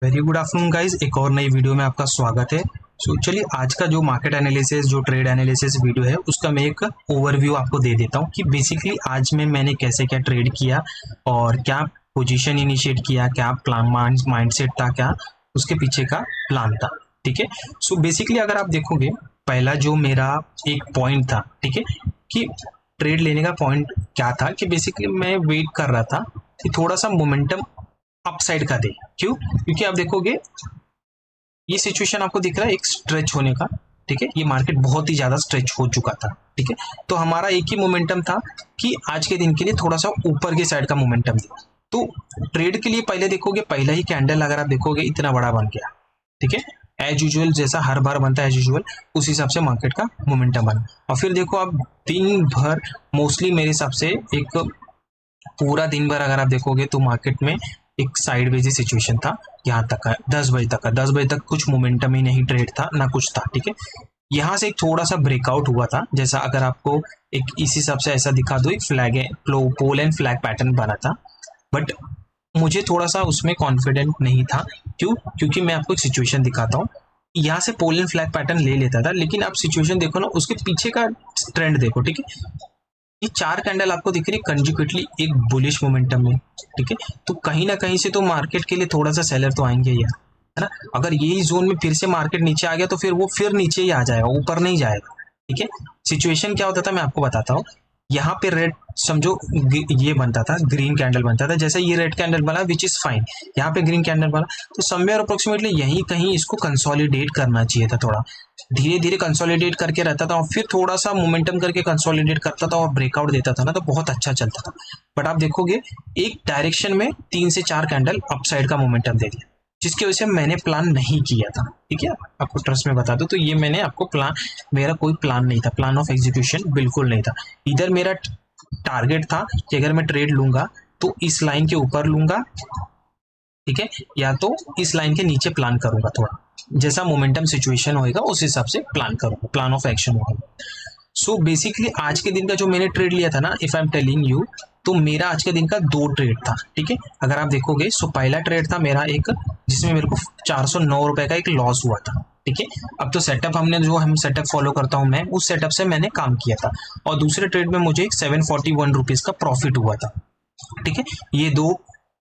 Very good afternoon guys, एक और नई वीडियो में आपका स्वागत है। चलिए आज का जो मार्केट एनालिसिस, जो ट्रेड एनालिसिस वीडियो है, उसका मैं एक ओवरव्यू आपको दे देता हूँ कि बेसिकली आज में मैंने कैसे क्या ट्रेड किया और क्या पोजीशन इनिशिएट किया, क्या प्लान माइंडसेट था, क्या उसके पीछे का प्लान था। ठीक है। सो बेसिकली अगर आप देखोगे, पहला जो मेरा एक पॉइंट था, ठीक है, कि ट्रेड लेने का पॉइंट क्या था कि बेसिकली मैं वेट कर रहा था कि थोड़ा सा मोमेंटम अपसाइड का दे। क्यों? क्योंकि आप देखोगे ये सिचुएशन आपको दिख रहा है एक स्ट्रेच होने का। ठीक है, ये मार्केट बहुत ही ज्यादा स्ट्रेच हो चुका था। ठीक है, तो हमारा एक ही मोमेंटम था कि आज के दिन के लिए थोड़ा सा ऊपर के साइड का मोमेंटम दे। तो ट्रेड के लिए पहले देखोगे, पहला ही कैंडल अगर आप देखोगे इतना बड़ा बन गया। ठीक है, एज यूजुअल जैसा हर बार बनता है एज यूजुअल, उस हिसाब से मार्केट का मोमेंटम बना। और फिर देखो आप दिन भर मोस्टली मेरे हिसाब से एक पूरा दिन भर अगर आप देखोगे तो मार्केट में एक साइडवेज सिचुएशन था। यहाँ तक का 10 बजे तक का 10 बजे तक कुछ मोमेंटम ही नहीं, ट्रेड था ना कुछ था। ठीक है, यहाँ से एक थोड़ा सा ब्रेकआउट हुआ था, जैसा अगर आपको एक इस हिसाब से ऐसा दिखा दो, एक फ्लैग है, पोल एंड फ्लैग पैटर्न बना था। बट मुझे थोड़ा सा उसमें कॉन्फिडेंट नहीं था। क्यों? क्योंकि मैं आपको एक सिचुएशन दिखाता हूँ। यहाँ से पोल एंड फ्लैग पैटर्न ले लेता था, लेकिन आप सिचुएशन देखो ना, उसके पीछे का ट्रेंड देखो। ठीक है, ये 4 कैंडल आपको दिख रही है कंजिक्यूटिवली एक बुलिश मोमेंटम में। ठीक है, तो कहीं ना कहीं से तो मार्केट के लिए थोड़ा सा सेलर तो आएंगे यार, है ना। अगर यही जोन में फिर से मार्केट नीचे आ गया तो फिर वो फिर नीचे ही आ जाएगा, ऊपर नहीं जाएगा। ठीक है, सिचुएशन क्या होता था मैं आपको बताता हूँ। यहाँ पे रेड समझो ये बनता था, ग्रीन कैंडल बनता था, जैसे ये रेड कैंडल बना विच इज फाइन। यहाँ पे ग्रीन कैंडल बना तो समवेयर अप्रोक्सीमेटली यहीं कहीं इसको कंसोलिडेट करना चाहिए था। थोड़ा धीरे धीरे कंसोलिडेट करके रहता था और फिर थोड़ा सा मोमेंटम करके कंसोलिडेट करता था और ब्रेकआउट देता था ना, तो बहुत अच्छा चलता था। बट आप देखोगे एक डायरेक्शन में 3 से 4 कैंडल अपसाइड का मोमेंटम दे दिया, जिसकी वजह से मैंने प्लान नहीं किया था। ठीक है, आपको ट्रस्ट में बता दो तो ये मैंने आपको प्लान, मेरा कोई प्लान नहीं था, प्लान ऑफ एग्जीक्यूशन बिल्कुल नहीं था। इधर मेरा टारगेट था कि अगर मैं ट्रेड लूंगा तो इस लाइन के ऊपर लूंगा, ठीक है, या तो इस लाइन के नीचे प्लान करूंगा। थोड़ा जैसा मोमेंटम सिचुएशन होएगा उस हिसाब से प्लान करूंगा, प्लान ऑफ एक्शन होगा। सो बेसिकली आज के दिन का जो मैंने ट्रेड लिया था ना, if I am telling you, तो मेरा आज के दिन का 2 ट्रेड था। ठीक है, अगर आप देखोगे सो पहला ट्रेड था मेरा एक, जिसमें मेरे को 409 रुपए का एक लॉस हुआ था। ठीक है, अब तो सेटअप हमने जो हम सेटअप फॉलो करता हूं मैं, उस सेटअप से मैंने काम किया था। और दूसरे ट्रेड में मुझे एक 741 रुपीज का प्रॉफिट हुआ था। ठीक है, ये 2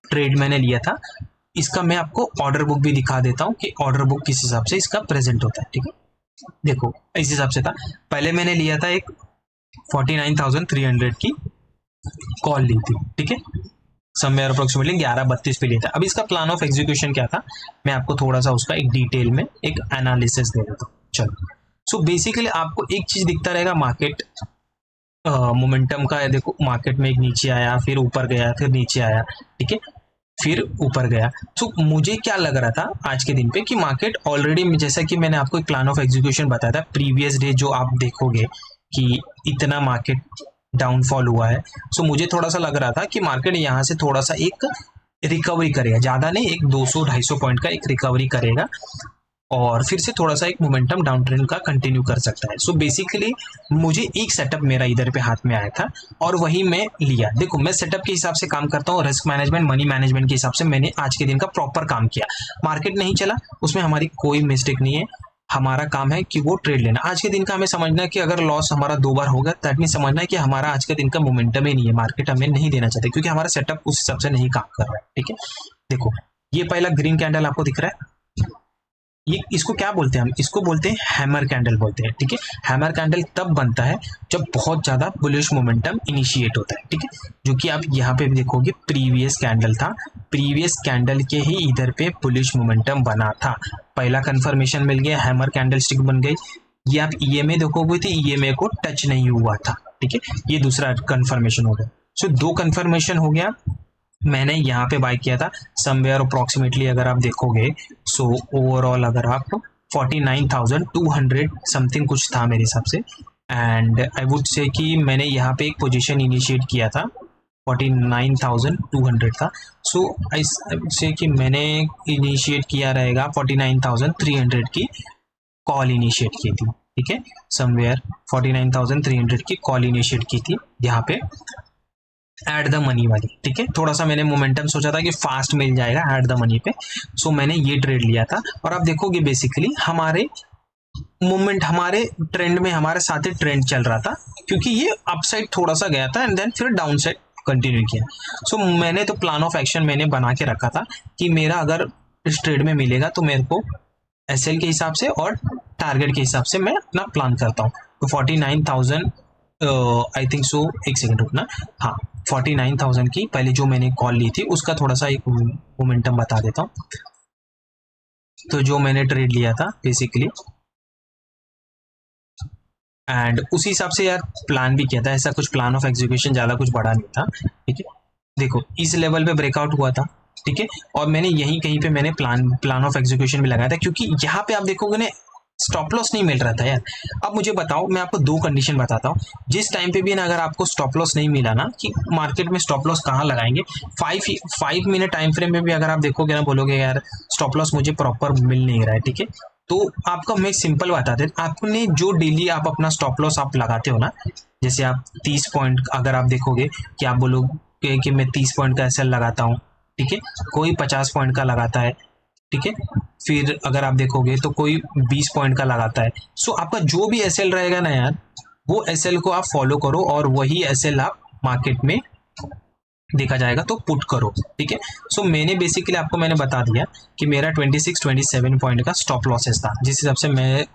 ट्रेड मैंने लिया था। इसका मैं आपको ऑर्डर बुक भी दिखा देता हूँ कि ऑर्डर बुक किस हिसाब से इसका प्रेजेंट होता है। ठीक है, देखो इस हिसाब से था। पहले मैंने लिया था एक 49,300 की कॉल ली थी। ठीक है, समवेयर अप्रोक्सीमेटली 11:32 पे लिया था। अब इसका प्लान ऑफ एग्जीक्यूशन क्या था, मैं आपको थोड़ा सा उसका एक डिटेल में एक एनालिसिस दे देता हूँ। चलो, सो बेसिकली आपको एक चीज दिखता रहेगा, मार्केट मोमेंटम का है। देखो मार्केट में एक नीचे आया, फिर ऊपर गया, फिर नीचे आया। ठीक है, फिर ऊपर गया। तो मुझे क्या लग रहा था आज के दिन पे कि मार्केट ऑलरेडी, जैसा कि मैंने आपको एक प्लान ऑफ एग्जीक्यूशन बताया था प्रीवियस डे, जो आप देखोगे कि इतना मार्केट डाउनफॉल हुआ है। सो मुझे थोड़ा सा लग रहा था कि मार्केट यहाँ से थोड़ा सा एक रिकवरी करेगा, ज्यादा नहीं, एक 200-250 पॉइंट का एक रिकवरी करेगा और फिर से थोड़ा सा एक मोमेंटम डाउन ट्रेंड का कंटिन्यू कर सकता है। सो बेसिकली मुझे एक सेटअप मेरा इधर पे हाथ में आया था और वही मैं लिया। देखो मैं सेटअप के हिसाब से काम करता हूँ, रिस्क मैनेजमेंट, मनी मैनेजमेंट के हिसाब से मैंने आज के दिन का प्रॉपर काम किया। मार्केट नहीं चला उसमें हमारी कोई मिस्टेक नहीं है, हमारा काम है कि वो ट्रेड लेना। आज के दिन का हमें समझना है कि अगर लॉस हमारा 2 बार होगा, दैट मीन समझना है कि हमारा आज के दिन का मोमेंटम ही नहीं है, मार्केट हमें नहीं देना चाहते क्योंकि हमारा सेटअप उस हिसाब से नहीं काम कर रहा है। ठीक है, देखो ये पहला ग्रीन कैंडल आपको दिख रहा है, ये इसको क्या बोलते हैं हम, इसको बोलते हैं हैमर कैंडल बोलते हैं। ठीक है, हैमर कैंडल तब बनता है जब बहुत ज्यादा बुलिश मोमेंटम इनिशिएट होता है। ठीक है, जो कि आप यहाँ पे भी देखोगे प्रीवियस कैंडल था, प्रीवियस कैंडल के ही इधर पे बुलिश मोमेंटम बना था। पहला कंफर्मेशन मिल गया, हैमर कैंडल स्टिक बन गई। ये आप ईएमए देखोगे तो ईएमए को टच नहीं हुआ था। ठीक है, ये दूसरा कंफर्मेशन हो गया। सो 2 कंफर्मेशन हो गया। मैंने यहाँ पे बाय किया था समवेयर अप्रोक्सीमेटली, अगर आप देखोगे सो ओवरऑल अगर आप 49,200 समथिंग कुछ था मेरे हिसाब से। एंड आई वुड से कि मैंने यहाँ पे एक पोजीशन इनिशिएट किया था, 49,200 था। सो आई से कि मैंने इनिशिएट किया रहेगा 49,300 की कॉल इनिशिएट की थी। ठीक है, समवेयर 49,300 की कॉल इनिशिएट की थी यहाँ पे। ऐड द मनी वाली, ठीक है। थोड़ा सा मैंने मोमेंटम सोचा था कि फास्ट मिल जाएगा ऐड द मनी पे, सो मैंने ये ट्रेड लिया था। और आप देखोगे बेसिकली हमारे मूवमेंट हमारे ट्रेंड में हमारे साथ ही ट्रेंड चल रहा था, क्योंकि ये अपसाइड थोड़ा सा गया था एंड देन फिर डाउन साइड कंटिन्यू किया। सो मैंने तो प्लान ऑफ एक्शन मैंने बना के रखा था कि मेरा अगर इस ट्रेड में मिलेगा तो मेरे को एसएल के हिसाब से और टारगेट के हिसाब से मैं अपना प्लान करता हूँ। तो 49,000 आई थिंक सो, एक सेकंड रुकना, हाँ 49,000 की पहले जो मैंने कॉल ली थी उसका थोड़ा सा एक मोमेंटम बता देता हूँ। तो जो मैंने ट्रेड लिया था बेसिकली एंड उसी हिसाब से यार प्लान भी किया था, ऐसा कुछ प्लान ऑफ एग्जीक्यूशन ज़्यादा कुछ बड़ा नहीं था, ठीक है। देखो इस लेवल पे ब्रेकआउट हुआ था, ठीक है, और मैंने यहीं कहीं पे मैंने प्लान ऑफ एग्जीक्यूशन भी लगाया था, क्योंकि यहाँ पे आप देखोगे ना स्टॉप लॉस नहीं मिल रहा था यार। अब मुझे बताओ, मैं आपको दो कंडीशन बताता हूँ, जिस टाइम पे भी ना अगर आपको स्टॉप लॉस नहीं मिला ना, कि मार्केट में स्टॉप लॉस कहाँ लगाएंगे, 5 मिनट टाइम फ्रेम में भी अगर आप देखोगे ना, बोलोगे यार स्टॉप लॉस मुझे प्रॉपर मिल नहीं रहा है, ठीक है। तो आपका मैं सिंपल बता दें, आपने जो डेली आप अपना स्टॉप लॉस आप लगाते हो ना, जैसे आप 30 पॉइंट अगर आप देखोगे कि आप बोलोगे कि मैं 30 पॉइंट का एसएल लगाता हूँ, ठीक है, कोई 50 पॉइंट का लगाता है, ठीक है, फिर अगर आप देखोगे तो कोई 20 पॉइंट का लगाता है। सो आपका जो भी एसएल रहेगा ना यार, वो एसएल को आप फॉलो करो और वही एसएल आप मार्केट में देखा जाएगा तो पुट करो, ठीक है। सो मैंने बेसिकली आपको मैंने बता दिया कि मेरा 26-27 पॉइंट का स्टॉप लॉसेस था, जिस हिसाब से मैं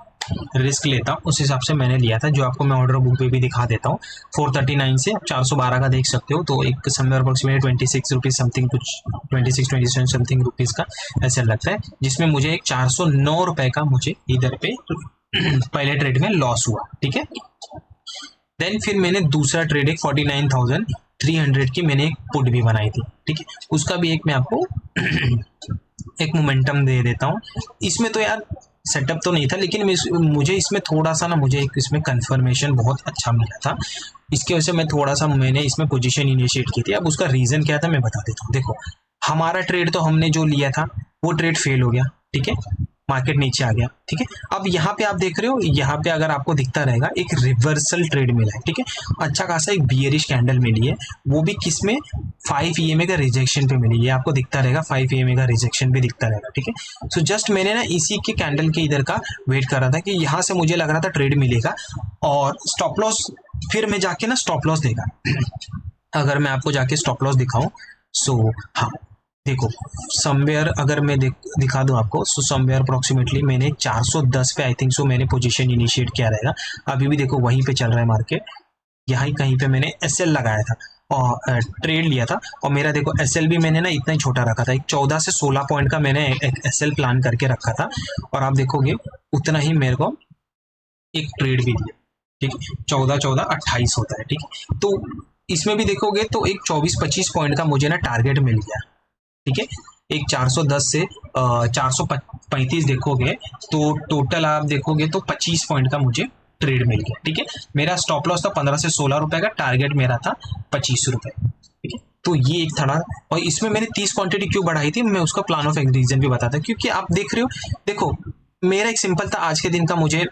रिस्क लेता हूँ उस हिसाब से मैंने लिया था, जो आपको मैं ऑर्डर बुक पे भी दिखा देता हूँ। 439 से आप 412 का देख सकते हो, तो एक समवेयर अप्रोक्सीमेट 26 रुपीज़ समथिंग, कुछ 26-27 समथिंग रुपीज़ का ऐसा लगता है, जिसमें मुझे एक 409 रुपये का मुझे इधर पे पहले ट्रेड में लॉस हुआ, ठीक है। देन फिर मैंने दूसरा ट्रेड एक 49,300 की मैंने एक पुट भी बनाई थी, ठीक है, उसका भी एक मैं आपको एक मोमेंटम दे देता हूँ। इसमें तो यार सेटअप तो नहीं था, लेकिन मुझे इसमें थोड़ा सा ना, मुझे एक इसमें कंफर्मेशन बहुत अच्छा मिला था, इसकी वजह से मैं थोड़ा सा मैंने इसमें पोजीशन इनिशिएट की थी। अब उसका रीज़न क्या था मैं बता देता हूँ। देखो हमारा ट्रेड तो हमने जो लिया था वो ट्रेड फेल हो गया, ठीक है, मार्केट नीचे आ गया, ठीक है। अब यहाँ पे आप देख रहे हो, यहाँ पे अगर आपको दिखता रहेगा एक रिवर्सल ट्रेड मिला है, ठीक है, अच्छा खासा एक बियरिश कैंडल मिली है, वो भी किसमें 5 ईएमए का रिजेक्शन पे मिली है, आपको दिखता रहेगा 5 ईएमए का रिजेक्शन भी दिखता रहेगा, ठीक है। सो जस्ट मैंने ना इसी के कैंडल के इधर का वेट कर रहा था कि यहाँ से मुझे लग रहा था ट्रेड मिलेगा और स्टॉप लॉस, फिर मैं जाके ना स्टॉप लॉस देगा अगर मैं आपको जाके स्टॉप लॉस दिखाऊं, सो हाँ देखो समवेयर अगर मैं दिखा दूं आपको, सो समवेयर अप्रोक्सीमेटली मैंने 410 पे आई थिंक सो मैंने पोजीशन इनिशिएट किया रहेगा। अभी भी देखो वहीं पे चल रहा है मार्केट, यहाँ कहीं पे मैंने एसएल लगाया था और ट्रेड लिया था, और मेरा देखो एसएल भी मैंने ना इतना ही छोटा रखा था, एक 14 से 16 पॉइंट का मैंने एक एसएल प्लान करके रखा था, और आप देखोगे उतना ही मेरे को एक ट्रेड भी दिया, ठीक है, 14-14-28 होता है, ठीक है। तो इसमें भी देखोगे तो एक 24-25 पॉइंट का मुझे ना टारगेट मिल गया, ठीक है। एक 410 से 435 देखोगे तो टोटल आप देखोगे तो 25 पॉइंट का मुझे ट्रेड मिल गया, ठीक है। मेरा स्टॉप लॉस था 15 से 16 रुपए का, टारगेट मेरा था 25 रुपए, ठीक है। तो ये एक था, और इसमें मैंने 30 क्वांटिटी क्यों बढ़ाई थी मैं उसका प्लान ऑफ रीजन भी बताता, क्योंकि आप देख रहे हो, देखो मेरा एक सिंपल था, आज के दिन का मुझे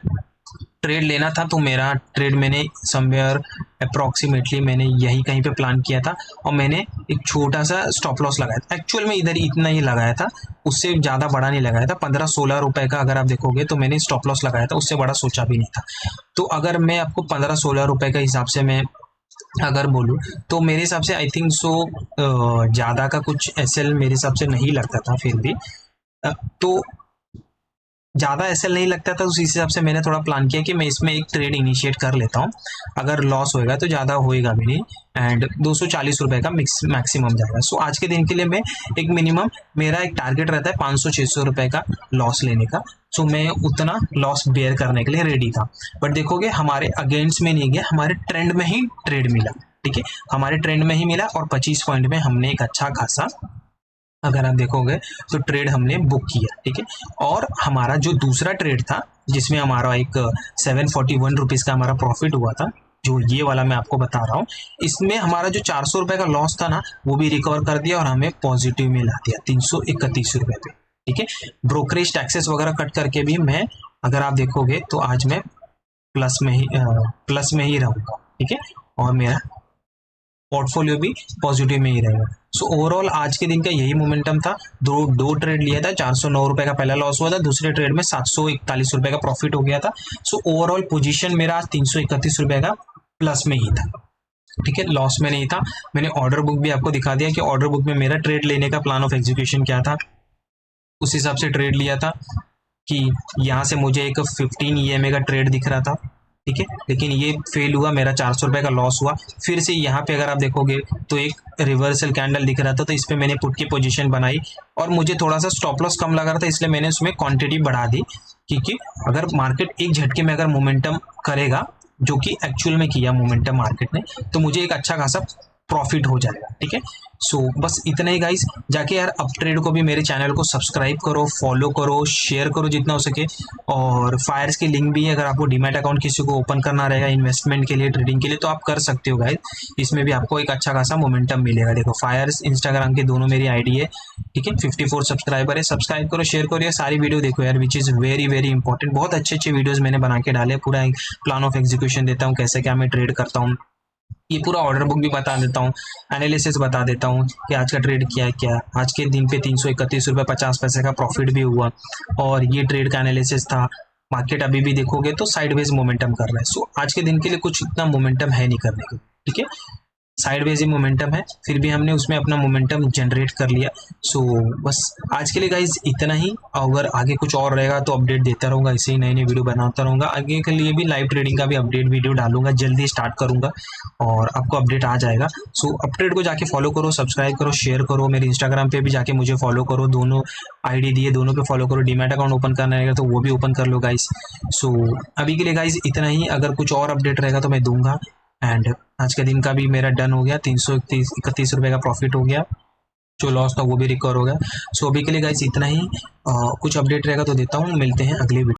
ट्रेड लेना था, तो मेरा ट्रेड मैंने समवेयर अप्रॉक्सीमेटली मैंने यही कहीं पे प्लान किया था, और मैंने एक छोटा सा स्टॉप लॉस लगाया था, एक्चुअल में इधर इतना ही लगाया था, उससे ज़्यादा बड़ा नहीं लगाया था, 15-16 रुपए का अगर आप देखोगे तो मैंने स्टॉप लॉस लगाया था, उससे बड़ा सोचा भी नहीं था। तो अगर मैं आपको 15-16 रुपए के हिसाब से मैं अगर बोलूँ तो मेरे हिसाब से आई थिंक सो ज़्यादा का कुछ एसएल मेरे हिसाब से नहीं लगता था, फिर भी तो ज़्यादा एसएल नहीं लगता था, उस हिसाब से मैंने थोड़ा प्लान किया कि मैं इसमें एक ट्रेड इनिशिएट कर लेता हूँ, अगर लॉस होएगा तो ज़्यादा होएगा भी नहीं, एंड 240 रुपये का मैक्सिमम जाएगा। सो आज के दिन के लिए मैं एक मिनिमम मेरा एक टारगेट रहता है 500-600 रुपये का लॉस लेने का, सो मैं उतना लॉस बेयर करने के लिए रेडी था। बट देखोगे हमारे अगेंस्ट में नहीं गया, हमारे ट्रेंड में ही ट्रेड मिला, ठीक है, हमारे ट्रेंड में ही मिला, और 25 पॉइंट में हमने एक अच्छा खासा अगर आप देखोगे तो ट्रेड हमने बुक किया, ठीक है। और हमारा जो दूसरा ट्रेड था जिसमें हमारा एक 741 रुपीज़ का हमारा प्रॉफिट हुआ था, जो ये वाला मैं आपको बता रहा हूँ, इसमें हमारा जो 400 रुपये का लॉस था ना वो भी रिकवर कर दिया और हमें पॉजिटिव में ला दिया 331 रुपये पे, ठीक है। ब्रोकरेज टैक्सेस वगैरह कट करके भी मैं अगर आप देखोगे तो आज मैं प्लस में ही रहूँगा, ठीक है, और मेरा पोर्टफोलियो भी पॉजिटिव में ही रहेगा। सो ओवरऑल आज के दिन का यही मोमेंटम था। दो ट्रेड लिया था, 409 रुपए का पहला लॉस हुआ था, दूसरे ट्रेड में 741 रुपए का प्रॉफिट हो गया था। सो ओवरऑल पोजीशन मेरा आज 331 रुपए का प्लस में ही था, ठीक है, लॉस में नहीं था। मैंने ऑर्डर बुक भी आपको दिखा दिया कि ऑर्डर बुक में मेरा ट्रेड लेने का प्लान ऑफ एग्जीक्यूशन क्या था, उस हिसाब से ट्रेड लिया था कि यहाँ से मुझे एक 15 EMA का ट्रेड दिख रहा था, ठीक है, लेकिन ये फेल हुआ, मेरा 400 रुपए का लॉस हुआ। फिर से यहाँ पे अगर आप देखोगे तो एक रिवर्सल कैंडल दिख रहा था, तो इस पर मैंने पुट की पोजीशन बनाई और मुझे थोड़ा सा स्टॉप लॉस कम लगा रहा था, इसलिए मैंने उसमें क्वांटिटी बढ़ा दी, क्योंकि अगर मार्केट एक झटके में अगर मोमेंटम करेगा, जो कि एक्चुअल में किया मोमेंटम मार्केट ने, तो मुझे एक अच्छा खासा प्रॉफिट हो जाएगा, ठीक है। सो बस इतना ही गाइस, जाके यार अप ट्रेड को भी मेरे चैनल को सब्सक्राइब करो, फॉलो करो, शेयर करो जितना हो सके। और फायर्स की लिंक भी है, अगर आपको डीमैट अकाउंट किसी को ओपन करना रहेगा इन्वेस्टमेंट के लिए, ट्रेडिंग के लिए, तो आप कर सकते हो गाइस। इसमें भी आपको एक अच्छा खासा मोमेंटम मिलेगा। देखो फायर्स इंस्टाग्राम के दोनों मेरी आईडी है, ठीक है, 54 सब्सक्राइबर है। सब्सक्राइब करो, शेयर करो, ये सारी वीडियो देखो यार, which is very very important. बहुत अच्छे अच्छे वीडियोज़ मैंने बना के डाले, पूरा एक प्लान ऑफ एग्जीक्यूशन देता हूँ, कैसे क्या मैं ट्रेड करता हूँ, ये पूरा ऑर्डर बुक भी बता देता हूँ, एनालिसिस बता देता हूँ कि आज का ट्रेड क्या है, क्या आज के दिन पे 331 रुपये 50 पैसे का प्रॉफिट भी हुआ, और ये ट्रेड का एनालिसिस था। मार्केट अभी भी देखोगे तो साइडवेज मोमेंटम कर रहा है। सो आज के दिन के लिए कुछ इतना मोमेंटम है नहीं करने को, ठीक है, साइडवेज ही मोमेंटम है, फिर भी हमने उसमें अपना मोमेंटम जनरेट कर लिया। सो बस आज के लिए गाइज इतना ही। अगर आगे कुछ और रहेगा तो अपडेट देता रहूँगा, ऐसे ही नई नई वीडियो बनाता रहूँगा। आगे के लिए भी लाइव ट्रेडिंग का भी अपडेट वीडियो डालूंगा, जल्दी स्टार्ट करूँगा और आपको अपडेट आ जाएगा। सो अपडेट को जाके फॉलो करो, सब्सक्राइब करो, शेयर करो, मेरे इंस्टाग्राम पे भी जाके मुझे फॉलो करो, दोनों आईडी दिए, दोनों पे फॉलो करो। डीमैट अकाउंट ओपन करना रहेगा तो वो भी ओपन कर लो गाइस। सो अभी के लिए गाइस इतना ही, अगर कुछ और अपडेट रहेगा तो मैं दूंगा। एंड आज के दिन का भी मेरा डन हो गया, 331 रुपये का प्रॉफिट हो गया, जो लॉस था वो भी रिकवर हो गया। सो अभी के लिए गाइस इतना ही, कुछ अपडेट रहेगा तो देता हूँ। मिलते हैं अगली वीडियो।